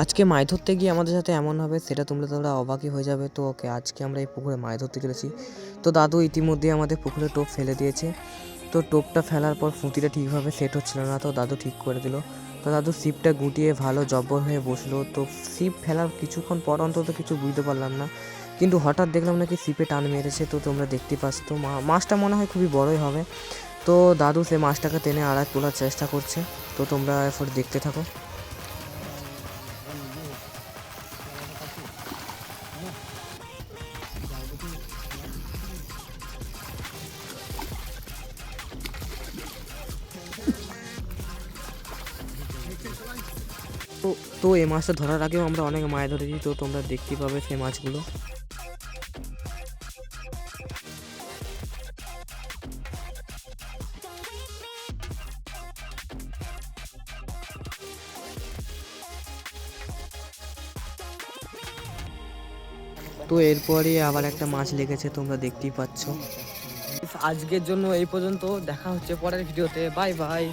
আজকে মাছ ধরতে গিয়ে আমাদের সাথে এমন হবে সেটা তোমরা অবাকই হয়ে যাবে। তো ওকে আজকে আমরা এই পুকুরে মাছ ধরতে চলেছি। তো দাদু ইতিমধ্যে আমাদের পুকুরে টোপ ফেলে দিয়েছে। তো টোপটা ফেলার পর ফুটিটা ঠিকভাবে সেট হচ্ছিল না, তো দাদু ঠিক করে দিল। তো দাদু ছিপটা গুটিয়ে ভালো জব্বর হয়ে বসলো। তো ছিপ ফেলার কিছুক্ষণ পর অন্তত কিছু বুঝতে পারলাম না, কিন্তু হঠাৎ দেখলাম নাকি ছিপে টান মেরেছে। তো তোমরা দেখতে পাচ্ছ, তো মাছটা মনে হয় খুবই বড়ই হবে। তো দাদু সে মাছটাকে টেনে আড়ায় তোলার চেষ্টা করছে। তো তোমরা এরপর দেখতে থাকো। তো তো এই মাছটা ধরার আগেও আমরা অনেক মাছ ধরেছি, তো তোমরা দেখতে পাবে সেই মাছগুলো। তো এরপরই আবার একটা মাছ লেগেছে, তোমরা দেখতেই পাচ্ছ। আজকের জন্য এই পর্যন্ত, দেখা হচ্ছে পরের ভিডিওতে। Bye bye.